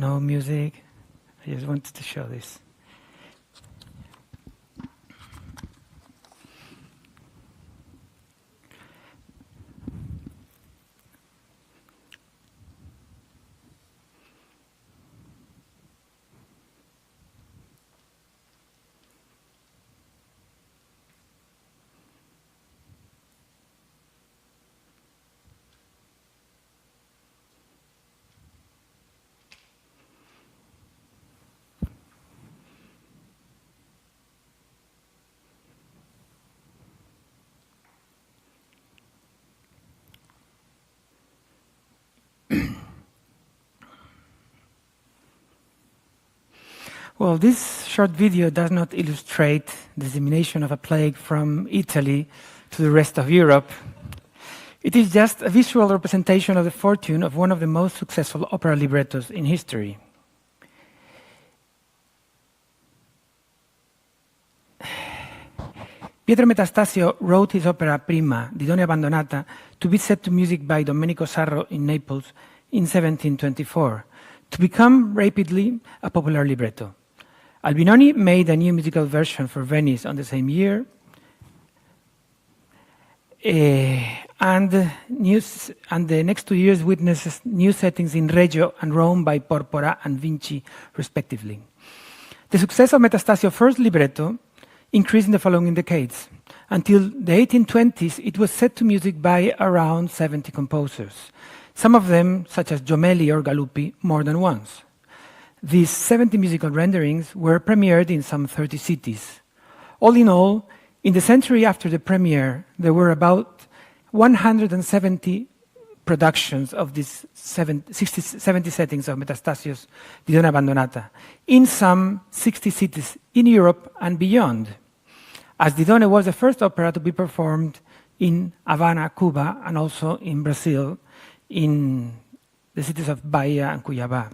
No music. I just wanted to show this. Well, this short video does not illustrate the dissemination of a plague from Italy to the rest of Europe. It is just a visual representation of the fortune of one of the most successful opera librettos in history. Pietro Metastasio wrote his opera prima, di Donna Abbandonata, to be set to music by Domenico Sarro in Naples in 1724, to become rapidly a popular libretto. Albinoni made a new musical version for Venice on the same year, and the next 2 years witnesses new settings in Reggio and Rome by Porpora and Vinci, respectively. The success of Metastasio's first libretto increased in the following decades. Until the 1820s, it was set to music by around 70 composers, some of them, such as Giomelli or Galuppi, more than once. These 70 musical renderings were premiered in some 30 cities. All in all, in the century after the premiere, there were about 170 productions of these 70 settings of Metastasio's Di Donna Abbandonata in some 60 cities in Europe and beyond, as Di Donna was the first opera to be performed in Havana, Cuba, and also in Brazil, in the cities of Bahia and Cuiabá.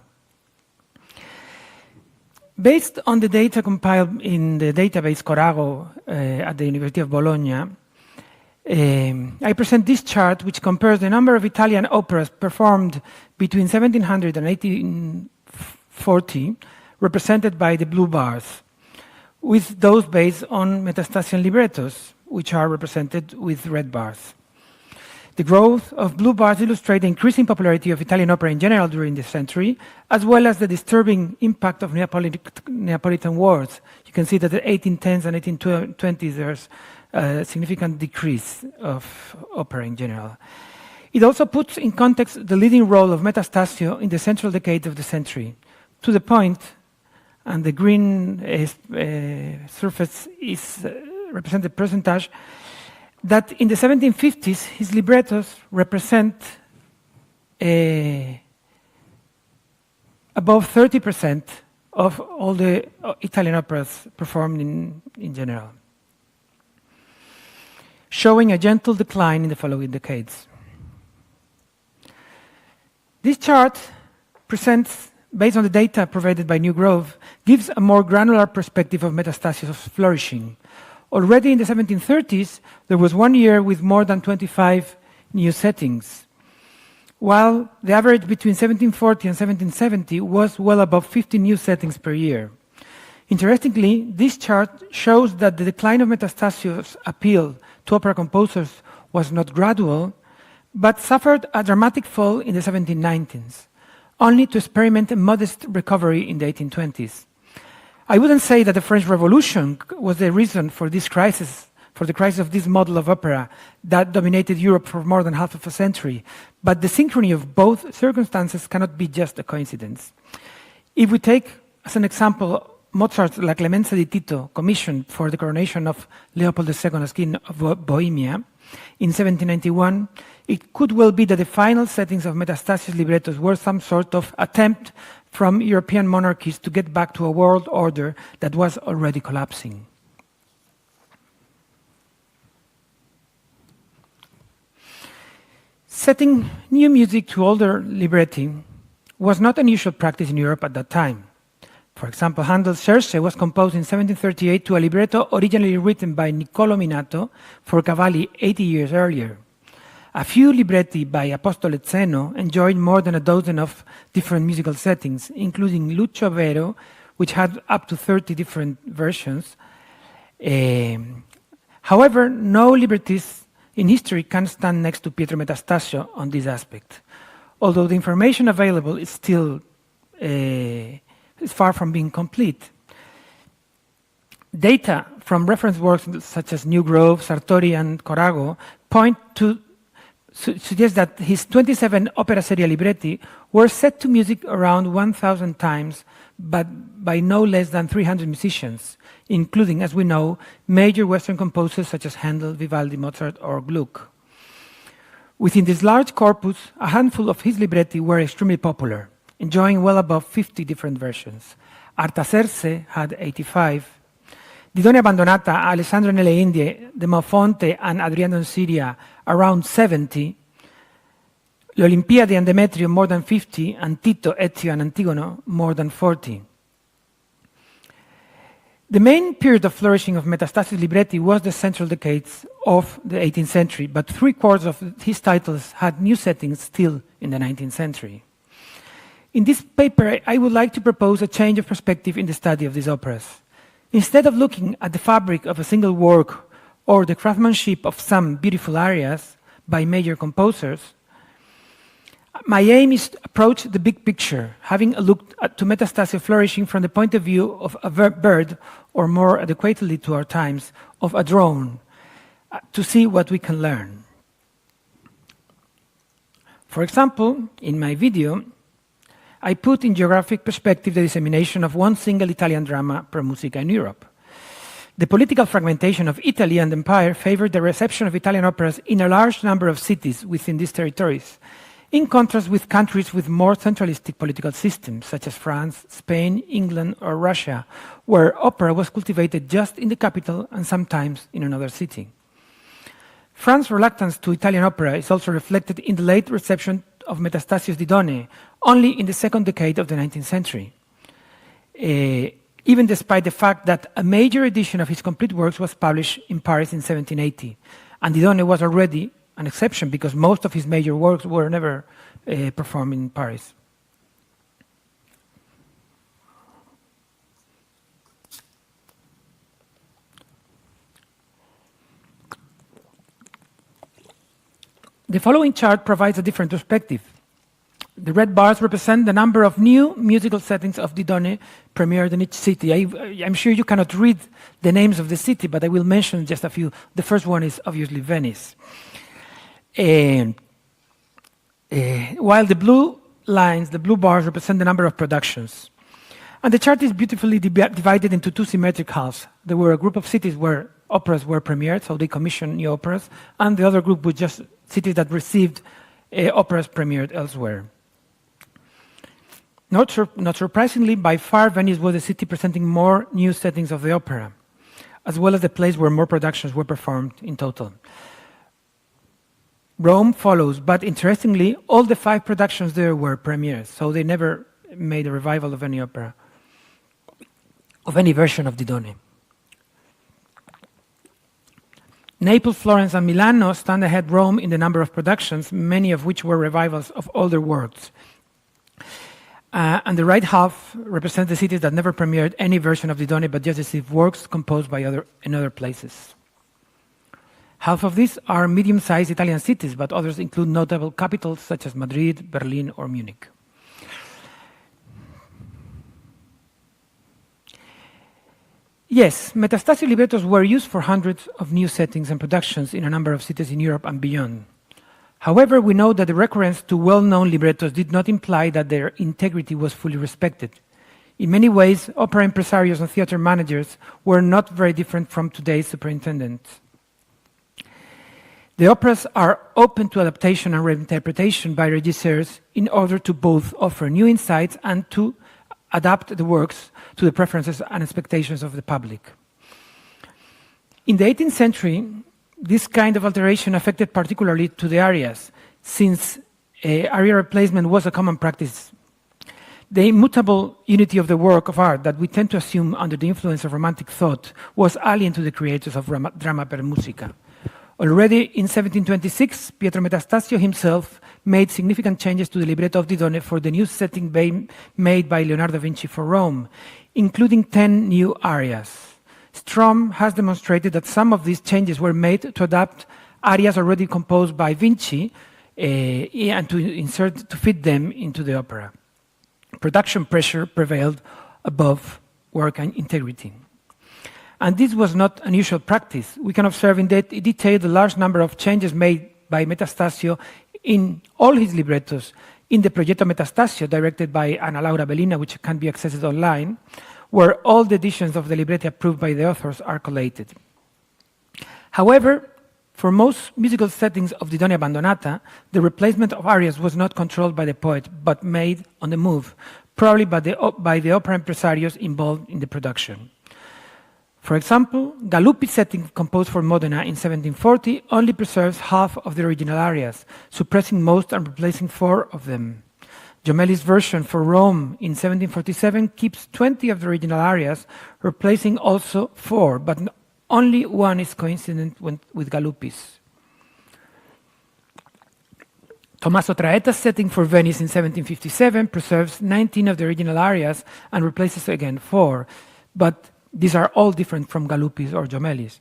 Based on the data compiled in the database Corago at the University of Bologna, I present this chart which compares the number of Italian operas performed between 1700 and 1840, represented by the blue bars, with those based on Metastasian librettos, which are represented with red bars. The growth of blue bars illustrate the increasing popularity of Italian opera in general during this century, as well as the disturbing impact of Neapolitan wars. You can see that in the 1810s and 1820s there's a significant decrease of opera in general. It also puts in context the leading role of Metastasio in the central decades of the century, to the point, and the green surface is represented percentage, that in the 1750s, his librettos represent above 30% of all the Italian operas performed in general, showing a gentle decline in the following decades. This chart presents, based on the data provided by New Grove, gives a more granular perspective of Metastasio's flourishing. Already in the 1730s, there was 1 year with more than 25 new settings, while the average between 1740 and 1770 was well above 50 new settings per year. Interestingly, this chart shows that the decline of Metastasio's appeal to opera composers was not gradual, but suffered a dramatic fall in the 1790s, only to experiment a modest recovery in the 1820s. I wouldn't say that the French Revolution was the reason for this crisis, for the crisis of this model of opera that dominated Europe for more than half of a century, but the synchrony of both circumstances cannot be just a coincidence. If we take as an example Mozart's La Clemenza di Tito, commissioned for the coronation of Leopold II as King of Bohemia in 1791, it could well be that the final settings of Metastasio's librettos were some sort of attempt from European monarchies to get back to a world order that was already collapsing. Setting new music to older libretti was not an usual practice in Europe at that time. For example, Handel's Scherzo was composed in 1738 to a libretto originally written by Niccolò Minato for Cavalli 80 years earlier. A few libretti by Apostolo Zeno enjoyed more than a dozen of different musical settings, including Lucio Vero, which had up to 30 different versions. However, no librettist in history can stand next to Pietro Metastasio on this aspect, although the information available is still is far from being complete. Data from reference works such as New Grove, Sartori, and Corago suggest that his 27 opera seria libretti were set to music around 1,000 times, but by no less than 300 musicians, including, as we know, major Western composers such as Handel, Vivaldi, Mozart, or Gluck. Within this large corpus, a handful of his libretti were extremely popular, enjoying well above 50 different versions. Artaserse had 85. Didone Abbandonata, Alessandro nelle Indie, De Monfonte, and Adriano in Syria around 70. L'Olimpiade and Demetrio more than 50, and Tito, Ezio, and Antigono more than 40. The main period of flourishing of Metastasio's libretti was the central decades of the 18th century, but 3/4 of his titles had new settings still in the 19th century. In this paper, I would like to propose a change of perspective in the study of these operas. Instead of looking at the fabric of a single work or the craftsmanship of some beautiful arias by major composers, my aim is to approach the big picture, having a look to Metastasio flourishing from the point of view of a bird, or more adequately to our times, of a drone, to see what we can learn. For example, in my video, I put in geographic perspective the dissemination of one single Italian drama per musica in Europe. The political fragmentation of Italy and empire favored the reception of Italian operas in a large number of cities within these territories, in contrast with countries with more centralistic political systems, such as France, Spain, England, or Russia, where opera was cultivated just in the capital and sometimes in another city. France's reluctance to Italian opera is also reflected in the late reception of Metastasio's Didone, only in the second decade of the 19th century, even despite the fact that a major edition of his complete works was published in Paris in 1780, and Didone was already an exception because most of his major works were never performed in Paris. The following chart provides a different perspective. The red bars represent the number of new musical settings of Didone premiered in each city. I'm sure you cannot read the names of the city, but I will mention just a few. The first one is obviously Venice. While the blue lines, the blue bars, represent the number of productions. And the chart is beautifully divided into two symmetric halves. There were a group of cities where operas were premiered, so they commissioned new operas, and the other group was just cities that received operas premiered elsewhere. Not surprisingly, by far, Venice was the city presenting more new settings of the opera, as well as the place where more productions were performed in total. Rome follows, but interestingly, all the 5 productions there were premieres, so they never made a revival of any opera, of any version of Didone. Naples, Florence, and Milano stand ahead Rome in the number of productions, many of which were revivals of older works. And the right half represents the cities that never premiered any version of Didone, but just received works composed by in other places. Half of these are medium-sized Italian cities, but others include notable capitals such as Madrid, Berlin, or Munich. Yes, Metastasio librettos were used for hundreds of new settings and productions in a number of cities in Europe and beyond. However, we know that the recurrence to well-known librettos did not imply that their integrity was fully respected. In many ways, opera impresarios and theater managers were not very different from today's superintendents. The operas are open to adaptation and reinterpretation by regisseurs in order to both offer new insights and to adapt the works to the preferences and expectations of the public. In the 18th century, this kind of alteration affected particularly to the arias, since aria replacement was a common practice. The immutable unity of the work of art that we tend to assume under the influence of Romantic thought was alien to the creators of drama per musica. Already in 1726, Pietro Metastasio himself made significant changes to the libretto of Didone for the new setting made by Leonardo da Vinci for Rome, including 10 new arias. Strom has demonstrated that some of these changes were made to adapt arias already composed by Vinci and to fit them into the opera. Production pressure prevailed above work and integrity. And this was not unusual practice. We can observe in detail the large number of changes made by Metastasio in all his librettos in the Progetto Metastasio, directed by Anna Laura Bellina, which can be accessed online, where all the editions of the libretti approved by the authors are collated. However, for most musical settings of Didone Abbandonata, the replacement of arias was not controlled by the poet, but made on the move, probably by the opera impresarios involved in the production. For example, Galuppi's setting composed for Modena in 1740 only preserves half of the original arias, suppressing most and replacing 4 of them. Gemelli's version for Rome in 1747 keeps 20 of the original arias, replacing also 4, but only 1 is coincident with Galuppi's. Tommaso Traetta's setting for Venice in 1757 preserves 19 of the original arias and replaces again 4, but these are all different from Galuppi's or Gemelli's.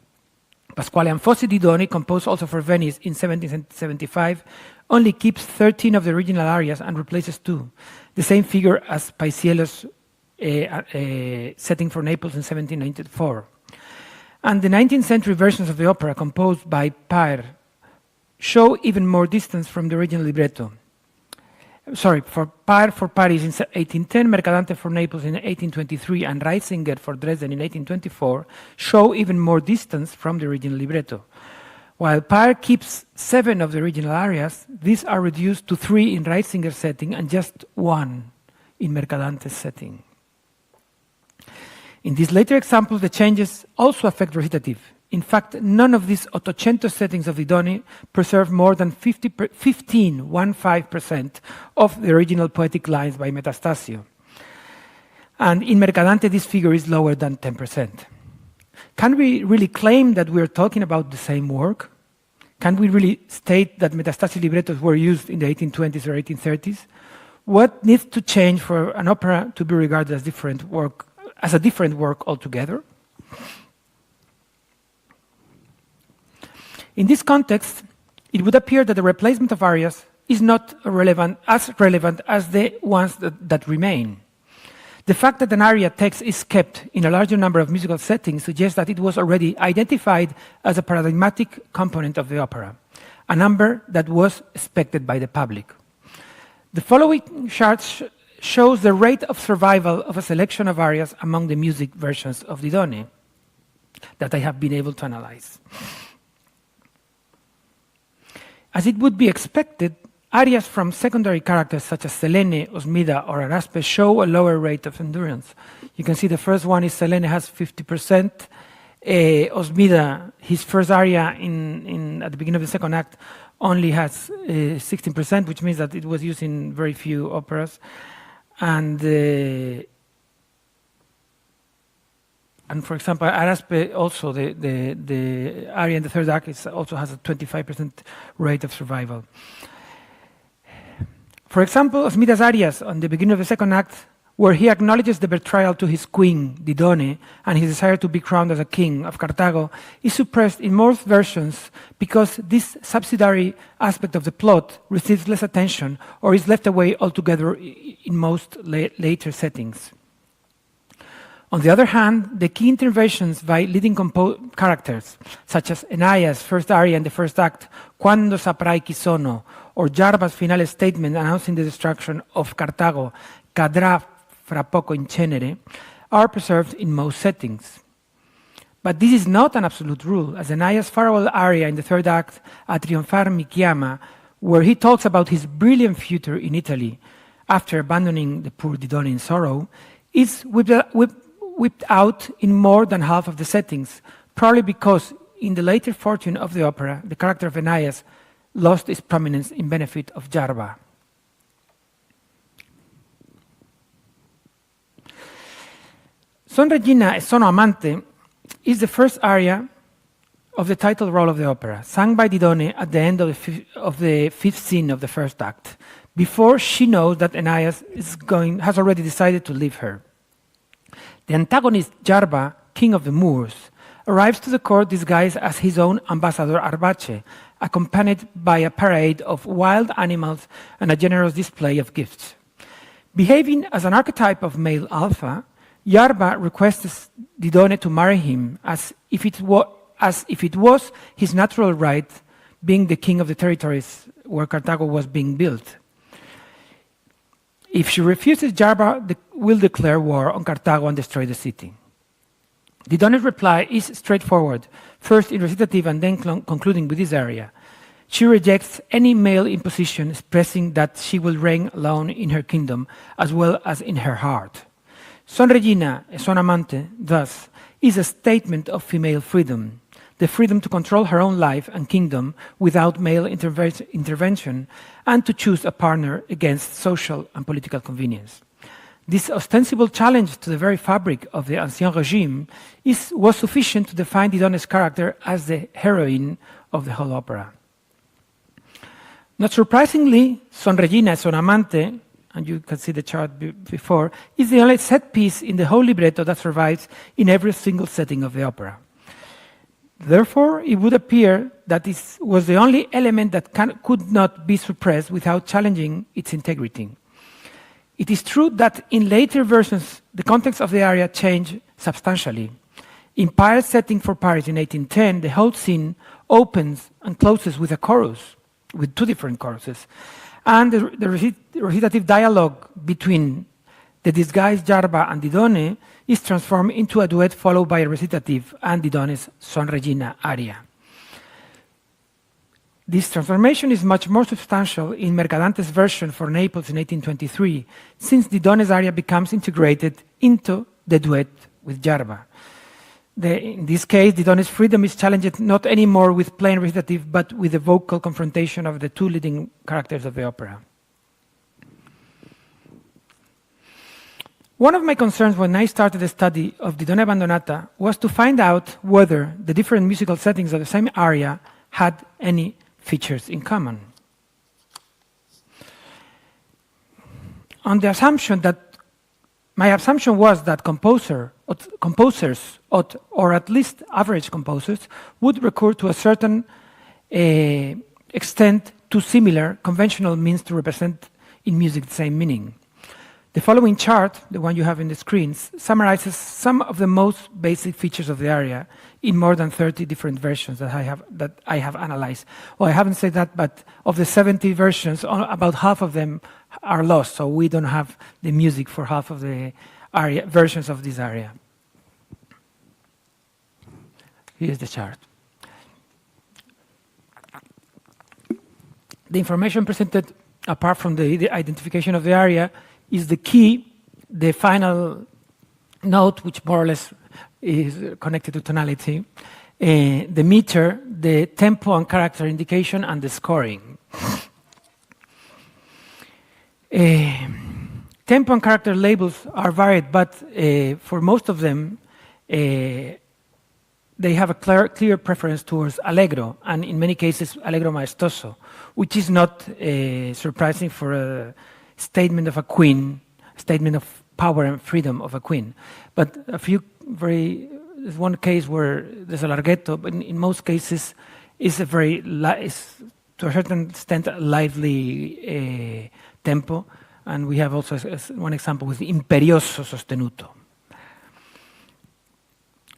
Pasquale Anfossi Didoni, composed also for Venice in 1775, only keeps 13 of the original arias and replaces 2, the same figure as Paisiello's setting for Naples in 1794. And the 19th century versions of the opera composed by Paer show even more distance from the original libretto. For Paer for Paris in 1810, Mercadante for Naples in 1823, and Reisinger for Dresden in 1824 show even more distance from the original libretto. While Paer keeps 7 of the original arias, these are reduced to 3 in Reisinger's setting and just 1 in Mercadante's setting. In these later examples, the changes also affect recitative. In fact, none of these Ottocento settings of Didone preserve more than 15% of the original poetic lines by Metastasio. And in Mercadante, this figure is lower than 10%. Can we really claim that we're talking about the same work? Can we really state that Metastasio librettos were used in the 1820s or 1830s? What needs to change for an opera to be regarded as a different work altogether? In this context, it would appear that the replacement of arias is not as relevant as the ones that remain. The fact that an aria text is kept in a larger number of musical settings suggests that it was already identified as a paradigmatic component of the opera, a number that was expected by the public. The following chart shows the rate of survival of a selection of arias among the music versions of Didone that I have been able to analyze. As it would be expected, arias from secondary characters such as Selene, Osmida, or Araspe show a lower rate of endurance. You can see the first one is Selene has 50%. Osmida, his first aria at the beginning of the second act, only has 16%, which means that it was used in very few operas. And for example, Araspe also, the aria in the third act also has a 25% rate of survival. For example, Osmida's arias on the beginning of the second act, where he acknowledges the betrayal to his queen, Didone, and his desire to be crowned as a king of Carthago, is suppressed in most versions because this subsidiary aspect of the plot receives less attention or is left away altogether in most later settings. On the other hand, the key interventions by leading characters, such as Eneas' first aria in the first act, Quando saprai chi sono, or Jarba's finale statement announcing the destruction of Carthago, Cadrà fra poco in cenere, are preserved in most settings. But this is not an absolute rule, as Eneas' farewell aria in the third act, A trionfar mi chiama, where he talks about his brilliant future in Italy after abandoning the poor Didone in sorrow, is whipped out in more than half of the settings, probably because in the later fortune of the opera, the character of Eneas lost its prominence in benefit of Jarba. Son Regina e Sono Amante is the first aria of the title role of the opera, sung by Didone at the end of the fifth scene of the first act, before she knows that Aeneas has already decided to leave her. The antagonist Jarba, king of the Moors, arrives to the court disguised as his own ambassador Arbace, accompanied by a parade of wild animals and a generous display of gifts. Behaving as an archetype of male alpha, Jarba requests Didone to marry him as if it was his natural right, being the king of the territories where Carthago was being built. If she refuses, Jarba will declare war on Carthago and destroy the city. Didone's reply is straightforward, first in recitative and then concluding with this aria. She rejects any male imposition, expressing that she will reign alone in her kingdom as well as in her heart. Son regina e son amante, thus, is a statement of female freedom, the freedom to control her own life and kingdom without male intervention, and to choose a partner against social and political convenience. This ostensible challenge to the very fabric of the Ancien Regime was sufficient to define Didone's character as the heroine of the whole opera. Not surprisingly, Son regina e son amante, and you can see the chart before, is the only set piece in the whole libretto that survives in every single setting of the opera. Therefore, it would appear that this was the only element that could not be suppressed without challenging its integrity. It is true that in later versions, the context of the aria changed substantially. In Paris' setting for Paris in 1810, the whole scene opens and closes with a chorus, with two different choruses. And the recitative dialogue between the disguised Jarba and Didone is transformed into a duet followed by a recitative and Didone's Son Regina aria. This transformation is much more substantial in Mercadante's version for Naples in 1823, since Didone's aria becomes integrated into the duet with Jarba. In this case, Didone's freedom is challenged not anymore with plain recitative, but with the vocal confrontation of the two leading characters of the opera. One of my concerns when I started the study of Didone Abbandonata was to find out whether the different musical settings of the same aria had any features in common. On the assumption that my assumption was that composers, or at least average composers, would recur to a certain extent to similar conventional means to represent in music the same meaning. The following chart, the one you have in the screens, summarizes some of the most basic features of the aria in more than 30 different versions that I have analyzed. Well, I haven't said that, but of the 70 versions, about half of them are lost, so we don't have the music for half of the versions of this aria. Here's the chart. The information presented, apart from the identification of the aria, is the key, the final note, which more or less is connected to tonality, the meter, the tempo and character indication, and the scoring. Tempo and character labels are varied, but for most of them, they have a clear preference towards allegro, and in many cases, allegro maestoso, which is not surprising for a statement of a queen, statement of power and freedom of a queen. But there's one case where there's a larghetto, but in most cases, it's to a certain extent, a lively tempo. And we have also one example with imperioso sostenuto.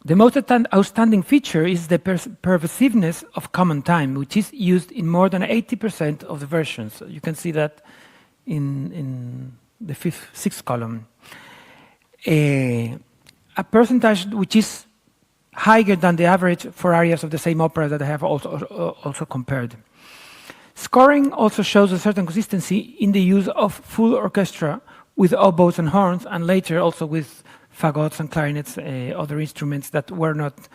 The most outstanding feature is the pervasiveness of common time, which is used in more than 80% of the versions. You can see that in the sixth column. A percentage which is higher than the average for arias of the same opera that I have also compared. Scoring also shows a certain consistency in the use of full orchestra with oboes and horns, and later also with fagots and clarinets, other instruments that were not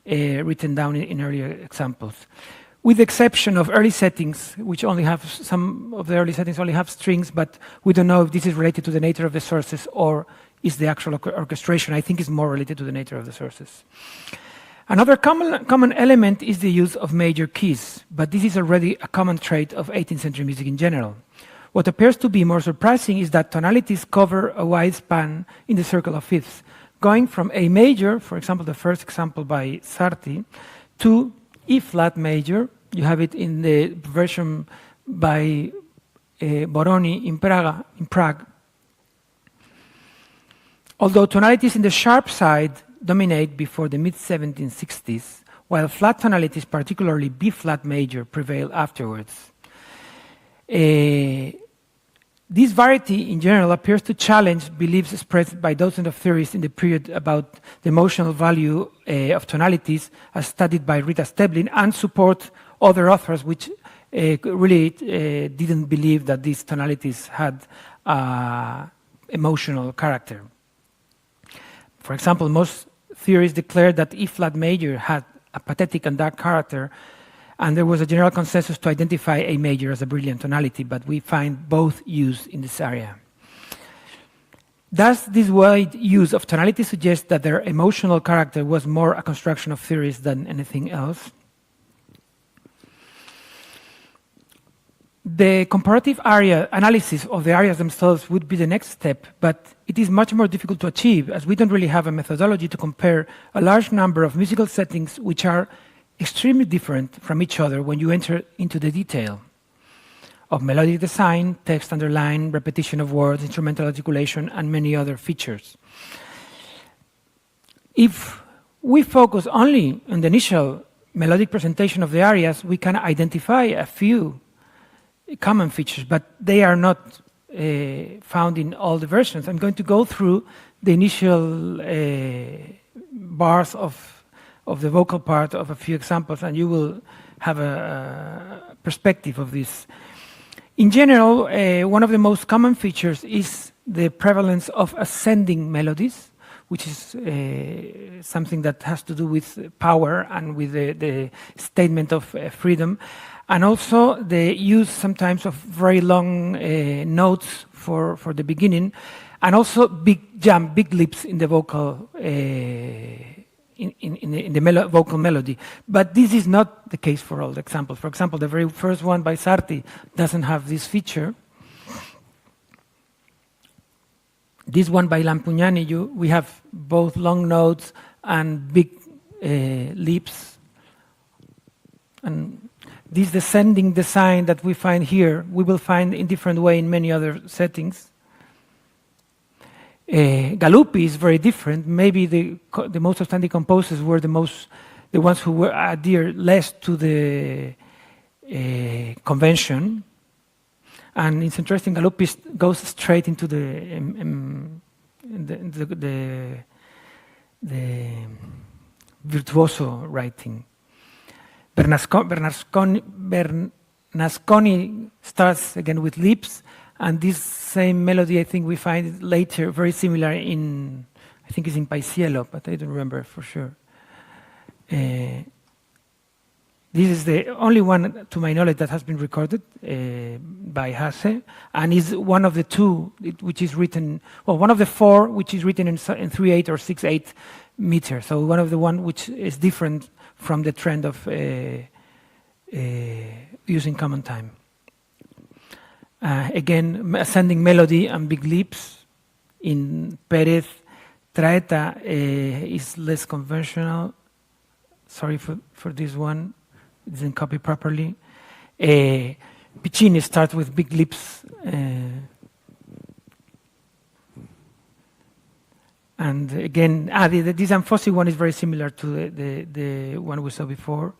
written down in earlier examples. With the exception of early settings, which only have some of the early settings only have strings, but we don't know if this is related to the nature of the sources or is the actual orchestration. I think it's more related to the nature of the sources. Another common element is the use of major keys, but this is already a common trait of 18th century music in general. What appears to be more surprising is that tonalities cover a wide span in the circle of fifths, going from A major, for example, the first example by Sarti, to E flat major. You have it in the version by Boroni in Prague. Although tonalities in the sharp side dominate before the mid-1760s, while flat tonalities, particularly B flat major, prevail afterwards. This variety in general appears to challenge beliefs expressed by dozens of theorists in the period about the emotional value of tonalities as studied by Rita Steblin, and support other authors which really didn't believe that these tonalities had emotional character. For example, most theorists declared that E flat major had a pathetic and dark character, and there was a general consensus to identify A major as a brilliant tonality, but we find both used in this area. Does this wide use of tonality suggest that their emotional character was more a construction of theorists than anything else? The comparative aria analysis of the arias themselves would be the next step, but it is much more difficult to achieve, as we don't really have a methodology to compare a large number of musical settings which are extremely different from each other when you enter into the detail of melodic design, text underline, repetition of words, instrumental articulation, and many other features. If we focus only on the initial melodic presentation of the arias, we can identify a few common features, but they are not found in all the versions. I'm going to go through the initial bars of the vocal part of a few examples, and you will have a perspective of this. In general, one of the most common features is the prevalence of ascending melodies, which is something that has to do with power and with the statement of freedom, and also the use sometimes of very long notes for the beginning, and also big jump, big leaps in the vocal in the vocal melody. But this is not the case for all the examples. For example, the very first one by Sarti doesn't have this feature. This one by Lampugnani, we have both long notes and big leaps. And this descending design that we find here, we will find in different way in many other settings. Galuppi is very different. Maybe the most outstanding composers were the ones who were adhere less to the convention. And it's interesting, Galuppi goes straight into the virtuoso writing. Bernasconi starts again with leaps, and this same melody, I think we find later very similar in, I think it's in Paisiello, but I don't remember for sure. This is the only one, to my knowledge, that has been recorded by Hasse, and is one of the two which is written, well, one of the four which is written in 3/8 or 6/8 meter. So one of the one which is different from the trend of using common time. Again, ascending melody and big leaps. In Pérez, Traeta is less conventional. Sorry for this one. It didn't copy properly. Piccini starts with big leaps. And again, this Anfossi one is very similar to the one we saw before.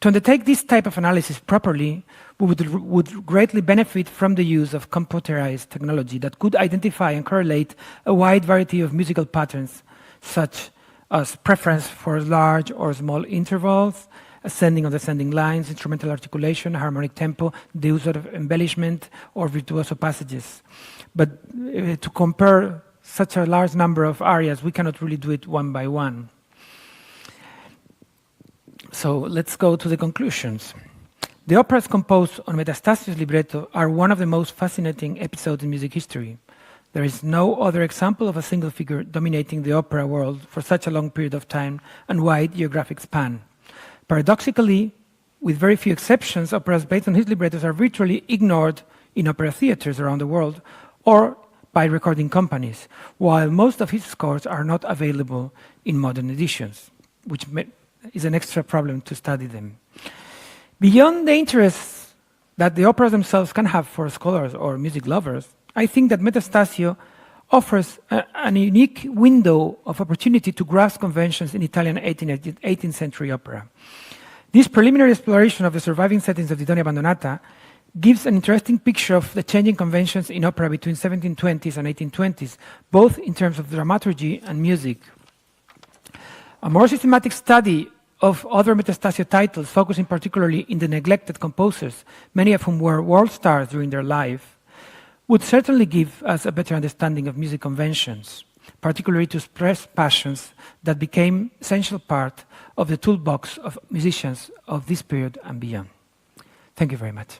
To undertake this type of analysis properly, we would greatly benefit from the use of computerized technology that could identify and correlate a wide variety of musical patterns, such as preference for large or small intervals, ascending or descending lines, instrumental articulation, harmonic tempo, the use of embellishment, or virtuoso passages. But to compare such a large number of arias, we cannot really do it one by one. So let's go to the conclusions. The operas composed on Metastasios' libretto are one of the most fascinating episodes in music history. There is no other example of a single figure dominating the opera world for such a long period of time and wide geographic span. Paradoxically, with very few exceptions, operas based on his librettos are virtually ignored in opera theaters around the world or by recording companies, while most of his scores are not available in modern editions, which is an extra problem to study them. Beyond the interest that the operas themselves can have for scholars or music lovers, I think that Metastasio offers a unique window of opportunity to grasp conventions in Italian 18th century opera. This preliminary exploration of the surviving settings of the Donna Abbandonata gives an interesting picture of the changing conventions in opera between 1720s and 1820s, both in terms of dramaturgy and music. A more systematic study of other Metastasio titles, focusing particularly in the neglected composers, many of whom were world stars during their life, would certainly give us a better understanding of music conventions, particularly to express passions that became essential part of the toolbox of musicians of this period and beyond. Thank you very much.